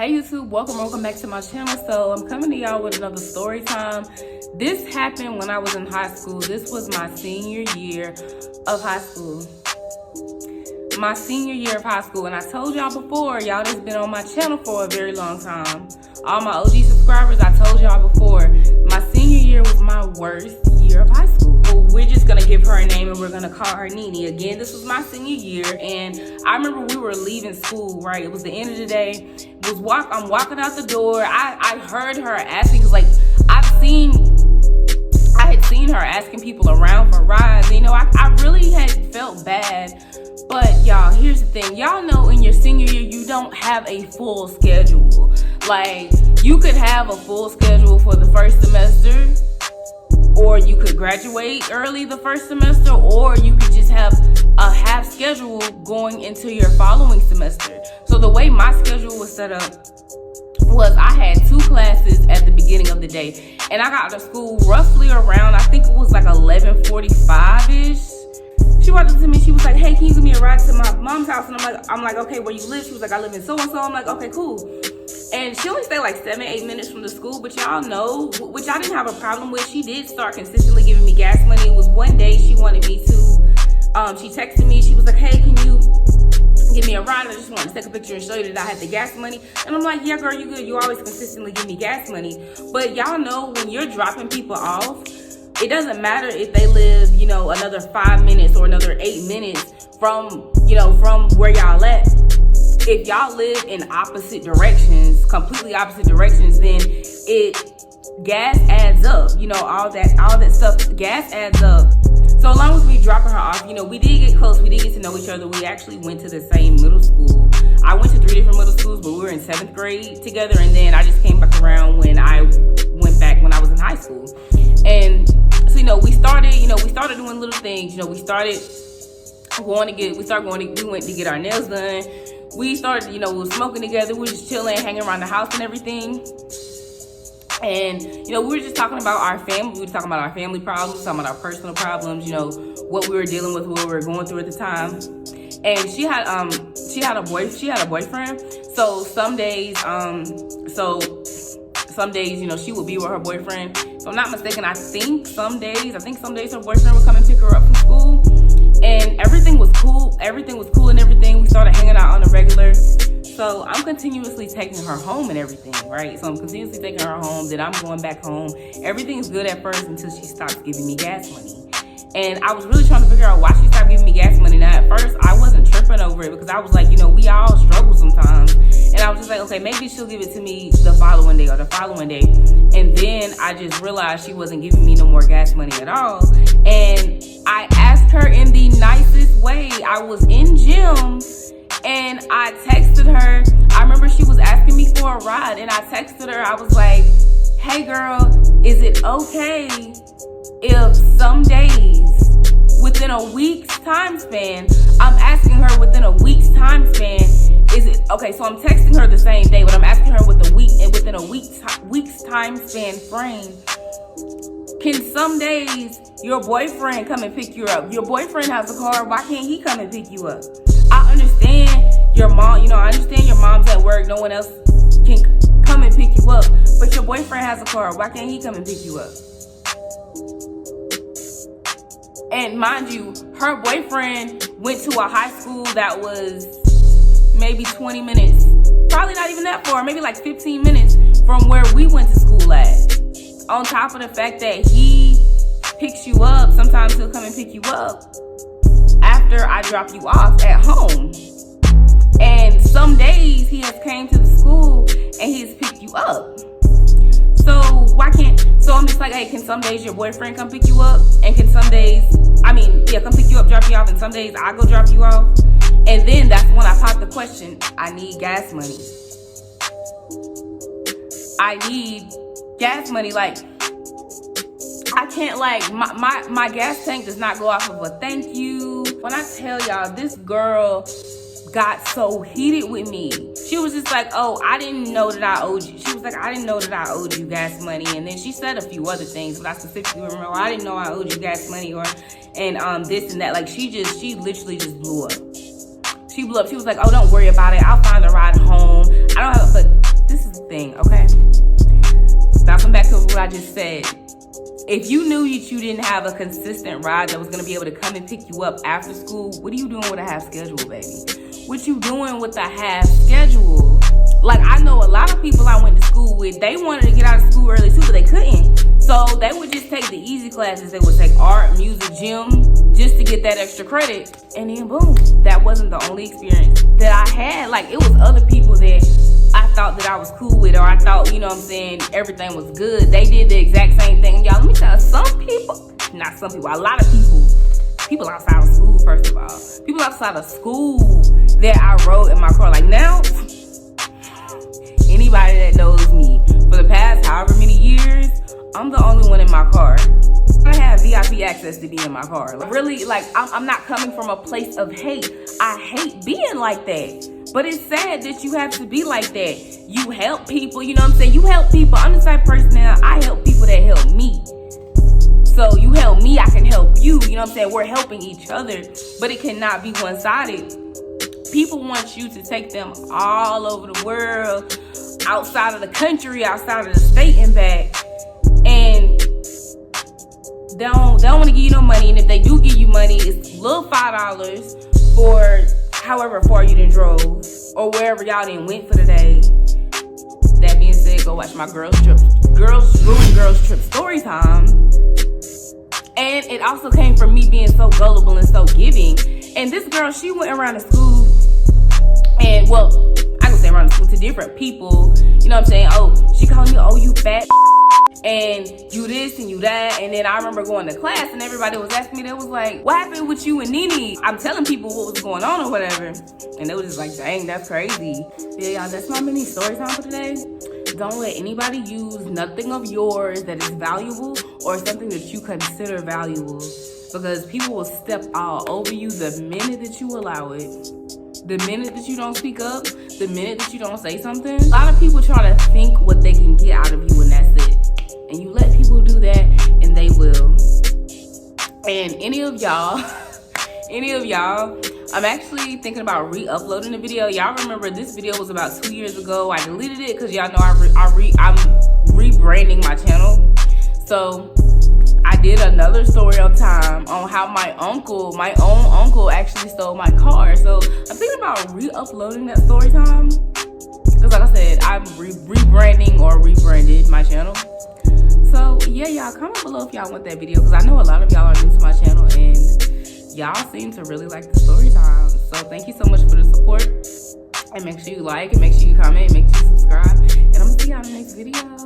Hey YouTube, welcome back to my channel. So I'm coming to y'all with another story time. This happened when I was in high school. This was my senior year of high school. My senior year of high school. And I told y'all before, y'all that's been on my channel for a very long time. All my OG subscribers, I told y'all before, my senior year was my worst year of high school. We're just gonna give her a name and we're gonna call her Nene. Again, this was my senior year, and I remember we were leaving school, right? It was the end of the day. I'm walking out the door. I heard her asking, cause like I had seen her asking people around for rides. You know, I really had felt bad. But y'all, here's the thing. Y'all know in your senior year, you don't have a full schedule. Like, you could have a full schedule for the first semester, or you could graduate early the first semester, or you could just have a half schedule going into your following semester. So the way my schedule was set up was I had 2 classes at the beginning of the day, and I got out of school roughly around, I think it was like 11:45-ish. She walked up to me, she was like, "Hey, can you give me a ride to my mom's house?" And I'm like, "Okay, where you live?" She was like, "I live in so-and-so." I'm like, "Okay, cool." And she only stayed like 7-8 minutes from the school, but y'all know, which I didn't have a problem with, she did start consistently giving me gas money. It was one day she wanted me to, she texted me, she was like, "Hey, can you give me a ride? I just wanted to take a picture and show you that I had the gas money." And I'm like, "Yeah, girl, you good. You always consistently give me gas money." But y'all know, when you're dropping people off, it doesn't matter if they live, you know, another 5 minutes or another 8 minutes from, you know, from where y'all at. If y'all live in opposite directions, completely opposite directions, then gas adds up. You know, all that stuff, gas adds up. So as long as we dropping her off, you know, we did get close. We did get to know each other. We actually went to the same middle school. I went to 3 different middle schools, but we were in 7th grade together. And then I just came back around when I went back when I was in high school. And so, you know, we started doing little things. You know, we went to get our nails done. We started, you know, we were smoking together. We were just chilling, hanging around the house and everything. And, you know, we were just talking about our family. We were talking about our family problems, talking about our personal problems, you know, what we were dealing with, what we were going through at the time. And she had a boyfriend. So some days, you know, she would be with her boyfriend. If I'm not mistaken, I think some days her boyfriend would come and pick her up from school. And everything was cool. Everything was cool and everything. We started hanging out on a regular. So I'm continuously taking her home and everything, right? So I'm continuously taking her home. Then I'm going back home. Everything's good at first until she stops giving me gas money. And I was really trying to figure out why she stopped giving me gas money. Now, at first, I wasn't tripping over it because I was like, you know, we all struggle sometimes. And I was just like, okay, maybe she'll give it to me the following day or the following day. And then I just realized she wasn't giving me no more gas money at all. And I asked her in the nicest way. I was in gym and I texted her. I remember she was asking me for a ride, and I texted her. I was like, "Hey girl, is it okay if some days within a week's time span," I'm asking her within a week's time span, is it okay? So I'm texting her the same day, but I'm asking her within a week's time span frame. Can some days your boyfriend come and pick you up? Your boyfriend has a car. Why can't he come and pick you up? I understand your mom. You know, I understand your mom's at work. No one else can come and pick you up. But your boyfriend has a car. Why can't he come and pick you up? And mind you, her boyfriend went to a high school that was maybe 20 minutes, probably not even that far, maybe like 15 minutes from where we went to school at. On top of the fact that he picks you up, sometimes he'll come and pick you up after I drop you off at home. And some days he has came to the school and he has picked you up. So why can't, so I'm just like, hey, can some days your boyfriend come pick you up? And can some days, come pick you up, drop you off, and some days I go drop you off? And then that's when I popped the question, I need gas money. I need gas money. Like, I can't, like, my gas tank does not go off of a thank you. When I tell y'all, this girl got so heated with me. She was just like, "Oh, I didn't know that I owed you." She was like, "I didn't know that I owed you gas money." And then she said a few other things, but I specifically remember, "I didn't know I owed you gas money," and this and that. Like, she literally just blew up. She blew up. She was like, "Oh, don't worry about it. I'll find a ride home. I don't have If you knew that you didn't have a consistent ride that was gonna be able to come and pick you up after school, what are you doing with a half schedule, baby? What you doing with a half schedule? Like, I know a lot of people I went to school with, they wanted to get out of school early too, but they couldn't. So they would just take the easy classes. They would take art, music, gym, just to get that extra credit. And then boom, that wasn't the only experience that I had. Like, it was other people that I thought that I was cool with, or I thought, you know what I'm saying, everything was good. They did the exact same thing. Y'all, let me tell you, a lot of people outside of school, first of all. People outside of school that I rode in my car. Like, now, anybody that knows me, for the past however many years, I'm the only one in my car. I have VIP access to be in my car. Like, really, like, I'm not coming from a place of hate. I hate being like that. But it's sad that you have to be like that. You help people, you know what I'm saying? You help people. I'm the type of person that I help people that help me. So you help me, I can help you. You know what I'm saying? We're helping each other. But it cannot be one-sided. People want you to take them all over the world, outside of the country, outside of the state and back. And they don't want to give you no money. And if they do give you money, it's little $5 for however far you done drove or wherever y'all done went for the day. That being said, go watch my girls trip story time. And it also came from me being so gullible and so giving. And this girl, she went around the school, and well, I can say around the school to different people. You know what I'm saying? Oh, she calling me, oh, you fat, and you this and you that. And then I remember going to class and everybody was asking me, they was like, what happened with you and Nene? I'm telling people what was going on or whatever. And they was just like, dang, that's crazy. Yeah, y'all, that's my mini story time for today. Don't let anybody use nothing of yours that is valuable or something that you consider valuable, because people will step all over you the minute that you allow it. The minute that you don't speak up, the minute that you don't say something. A lot of people try to think what they can get out of you, and that's it. And you let people do that, and they will. And any of y'all, I'm actually thinking about re-uploading the video. Y'all remember this video was about 2 years ago. I deleted it because y'all know I'm rebranding my channel. So I did another story on time on how my own uncle actually stole my car. So I'm thinking about re-uploading that story time. Because like I said, I'm rebranding or rebranded my channel. So yeah, y'all, comment below if y'all want that video, because I know a lot of y'all are new to my channel and y'all seem to really like the story time. So thank you so much for the support. And make sure you like, and make sure you comment, and make sure you subscribe. And I'm gonna see y'all in the next video.